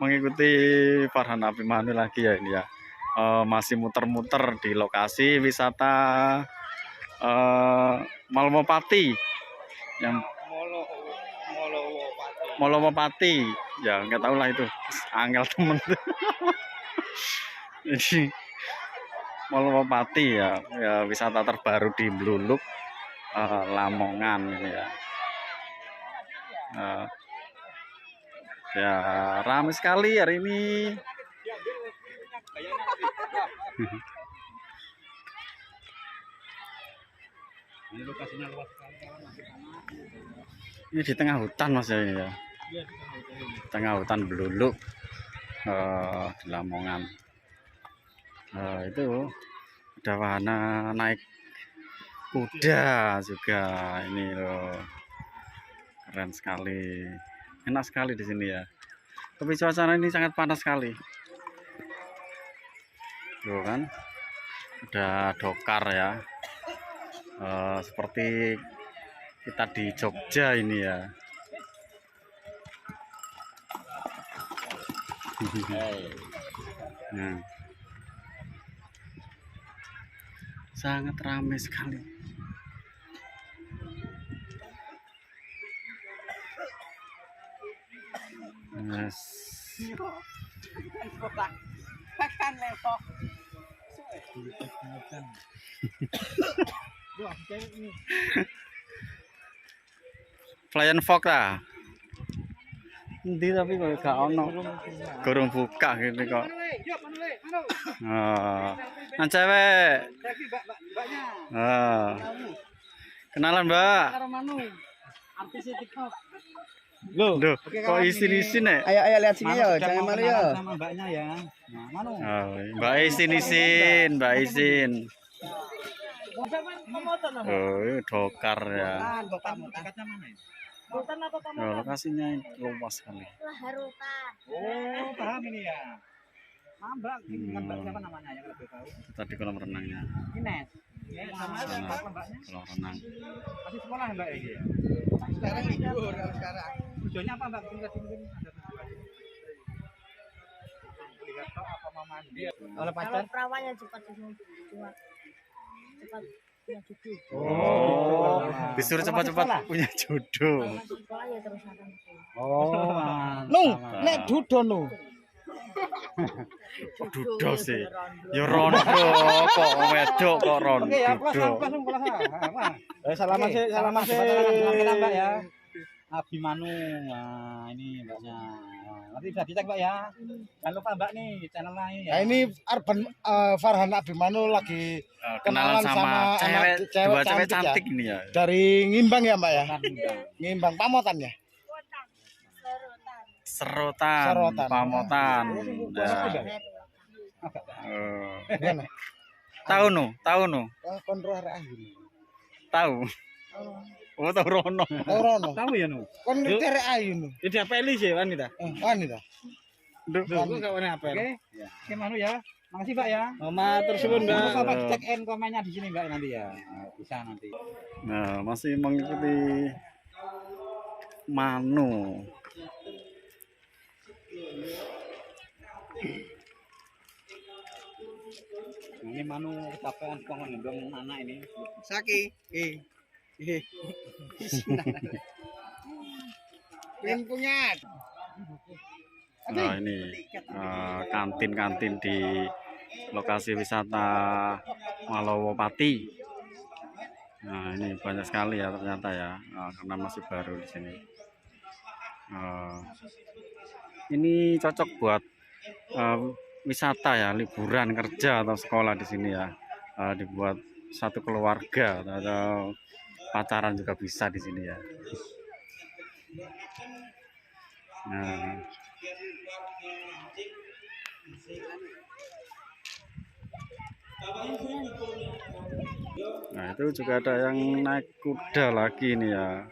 Mengikuti Farhan Abimanu lagi ya ini ya. Masih muter-muter di lokasi wisata Malmopati yang Molopati ya, nggak tahu lah itu angel temen. Ini Molopati ya, ya wisata terbaru di Bluluk, Lamongan ini ya. Ya ramai sekali hari ini. Ini lokasinya luas sekali, masih panas. Ini di tengah hutan mas ya ini ya. Iya, di tengah hutan ini. Tengah hutan Bluluk, di Lamongan. Itu ada wahana naik kuda juga ini loh, keren sekali, enak sekali di sini ya. Tapi cuaca ini sangat panas sekali. Tuh kan, ada dokar ya, seperti kita di Jogja ini ya. Nah, sangat ramai sekali. Yes. Flyan Fox lah. Endi tapi kok gak ono. Gorong buka gitu kok. Nah cewek. Kenalan Mbak. Artis TikTok. Loh, kok isin-isin nih? Ayo lihat sini ya, jangan malu ya. Sama mbaknya ya. Nah, Manu. Mbak isin-isin, Mbak Isin. Oh, dokar ya. Dekatnya mana ya? Lokasinya luas sekali. Oh, paham ini ya. Mbak, mbak siapa namanya yang lebih tahu? Tadi kolam renangnya. Ines. Ya, sama siapa mbaknya? Kolam renang. Masih sekolah mbak ini ya? Sekarang libur sekarang. Tujuannya apa mbak? Mungkin ada tujuan. Lihat toh apa mau mandi? Oleh pacar? Perawannya cepat punya jodoh. Oh, disuruh cepat-cepat punya jodoh. Masuk sekolah ya terus akan. Oh, Nung, nek dudo nu. Kok dudo sih? Ya rondo kok wedok kok rondo. Oke ya, langsung kelas apa? Salaman sih, mbak ya. Abimanu, nah ini mbaknya. Nanti bisa dicek mbak ya. Jangan lupa mbak nih channel lain ya. Nah ini Arban Farhan Abimanu lagi Kenalan sama cewek dua cewek cantik cantik ini ya. dari Ngimbang ya mbak ya. Iya. Ngimbang Pamotan ya. Serotan, Pamotan. Gimana? Tahu nu. Kontrol arek ayu. Tahu. Oh, tahu rono. Rono. Tahu ya nu. Kon ngerti arek ayu nu. Ini apeli sih wanita. Wanita. Duh, kok warna apel. Oke, Manu ya. Makasih mbak ya. Mama tersuwun mbak. Jangan lupa cek in komennya di sini mbak nanti ya. Bisa nanti. Nah, masih mengikuti Manu. Ini Manu kecapean kok ngendong anak ini. Saki. Pengen punya. Nah, ini kantin-kantin di lokasi wisata Malowopati. Nah, ini banyak sekali ya ternyata ya, karena masih baru di sini. Ini cocok buat wisata ya, liburan kerja atau sekolah di sini ya. Dibuat satu keluarga atau pacaran juga bisa di sini ya. Nah itu juga ada yang naik kuda lagi nih ya.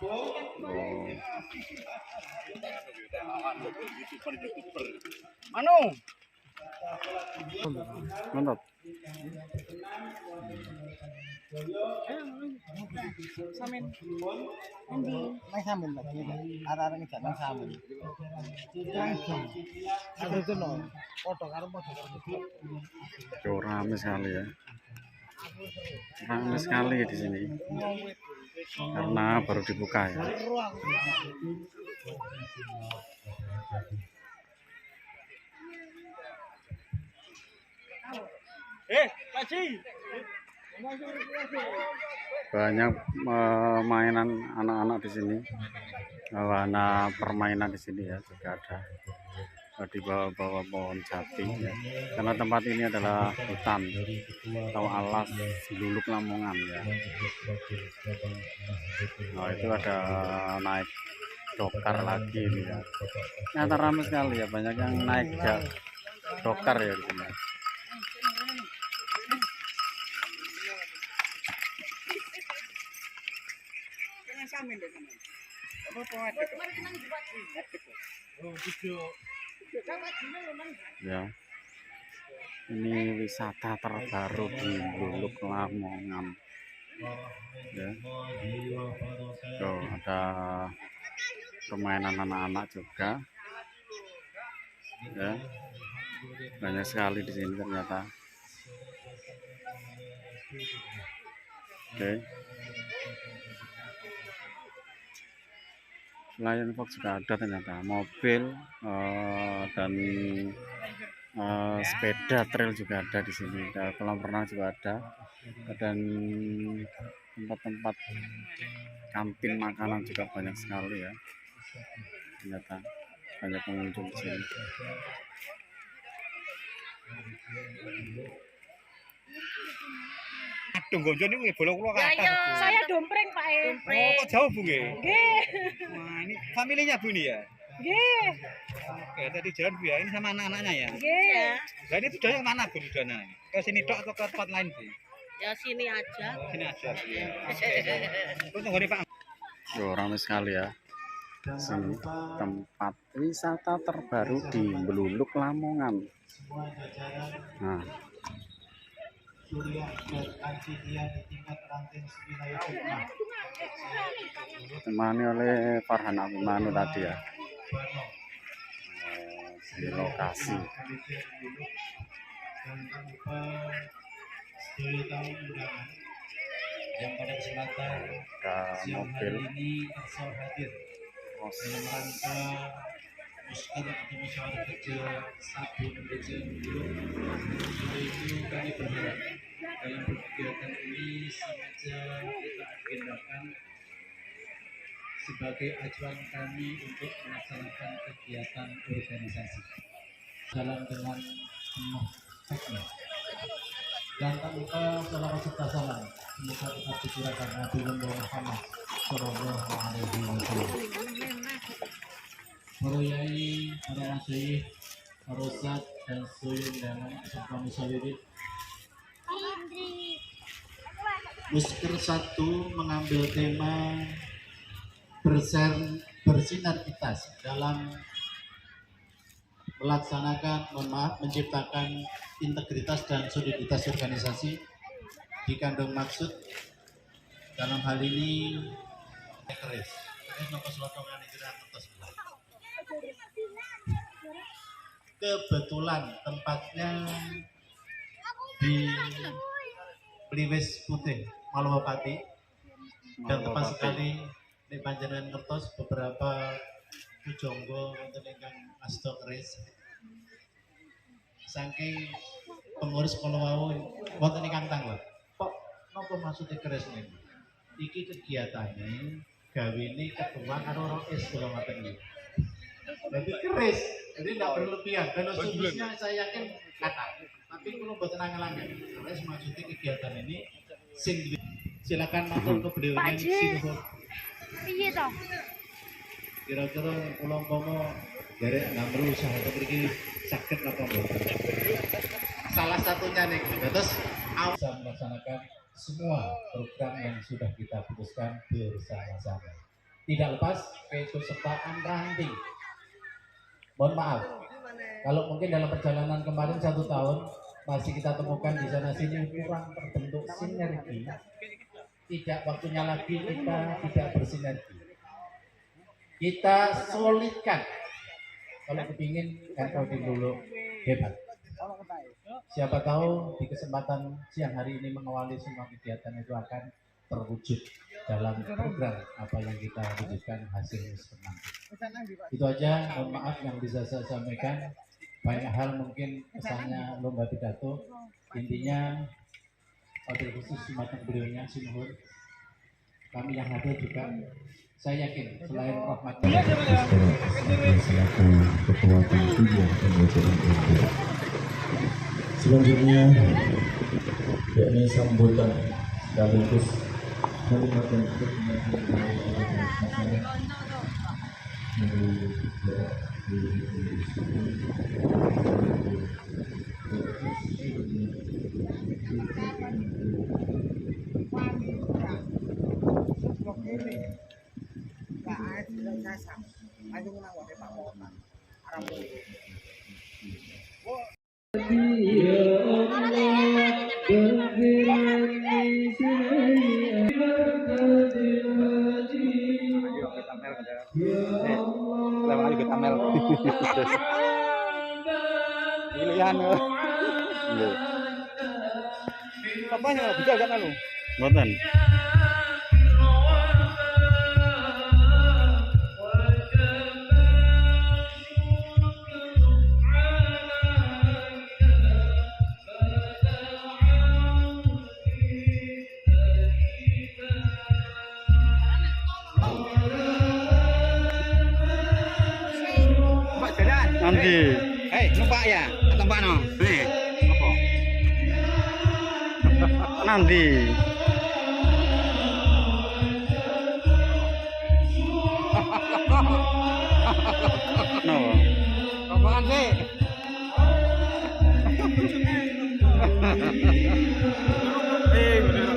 Oh. Anu, Mantap. Samin. Endi? Nang samin Pak. Arek-arek ngejak nang samin. Aku itu no. Foto karo foto. Tuh, rame sekali ya. Rame sekali di sini. Karena baru dibuka ya. Kaji. Banyak mainan anak-anak di sini. Wahana permainan di sini ya juga ada. Di bawah-bawah pohon jati ya. Karena tempat ini adalah hutan atau alas Luluk Lamongan ya. Nah, itu ada naik dokar lagi ini ya. Ternyata ramai sekali ya, banyak yang naik ya dokar ya di sini. Samin deh samin. Ya, ini wisata terbaru di Luluk Lamongan ya. Tuh, ada permainan anak-anak juga ya, banyak sekali di sini ternyata. Oke. Lion Fox juga ada ternyata, mobil dan sepeda trail juga ada di sini. Kolam renang juga ada, dan tempat-tempat kantin makanan juga banyak sekali ya. Ternyata banyak pengunjung di sini. Aduh, gonjon ini bolong keluar ke atas. Saya dompreng Pak E. Oh, kok jauh Bu nggih? Nggih. Wah, ini familinya Bu ini ya? Nggih. Oke, tadi jalan Bu ya. Ini sama anak-anaknya ya? Nggih. Nah, ini tujuannya mana Bu tujuannya? Ke sini tok atau ke tempat lain Bu? Ya sini aja. Oh, sini aja Bu ya. Oke. Tunggu nih Pak. Yo, ramai sekali ya. Sini tempat wisata terbaru di Luluk Lamongan. Nah, ditemani oleh Farhan Abimanu tadi ya. Di lokasi. Yang pada kesempatan siang hari ini tersor hadir dalam rangka Musker atau musyawarah kerja Sabun Gereja Luluk. Hari itu kami berharap dalam kegiatan ini sengaja kita agendakan sebagai acuan kami untuk melaksanakan kegiatan organisasi dalam dengan penuh hikmah dan tanpa selawat serta salam semoga tetap dicurahkan Nabi Muhammad Sallallahu Alaihi Wasallam. Para yai, para masyayikh, para ustaz dan seluruh undangan serta musyawirin. Musker 1 mengambil tema bersinergitas dalam melaksanakan, menciptakan integritas dan soliditas organisasi, dikandung maksud dalam hal ini keris nopo selotongan kebetulan tempatnya di Pliwis Putih Malowapati dan tepat sekali di panjenengan kertos beberapa Jonggo wonten ingkang asta keris saking pengurus kala wau wonten ingkang tanglet kok napa maksudnya keris niku iki kegiatane gawene ketua karo rois kula ngoten iki jadi keris jadi tidak berlebihan dan khususnya saya yakin kata tapi kalau buat angan-angan keris maksudnya kegiatan ini silakan matur ke beliau yang sinuhun Piye to? kira-kira kula umpama derek ngamru usaha mriki saged napa mboten salah satunya nih terus bisa melaksanakan semua program yang sudah kita putuskan bersama-sama. Tidak lepas keikutsertaan ranting. Mohon maaf, kalau mungkin dalam perjalanan kemarin 1 tahun masih kita temukan di sana sini kurang terbentuk sinergi. Tidak waktunya lagi kita tidak bersinergi. Kita solidkan. Kalau kepingin NU dulu hebat. Siapa tahu di kesempatan siang hari ini mengawali semua kegiatan itu akan terwujud dalam program apa yang kita wujudkan hasilnya nanti. Itu aja, mohon maaf yang bisa saya sampaikan. Banyak hal mungkin kesannya lomba pidato. Intinya wabil khusus semacam beliaunya Sinuhun. Kami yang hadir juga saya yakin selain rahmat selaku ketua panitia MUPMI. Selanjutnya yakni sambutan sekaligus kalimat dan pilihan apa yang bisa kan lu Mboten. Mbak jalan Nanti numpak ya atau mbak no apa nanti no. apaan sih Eh,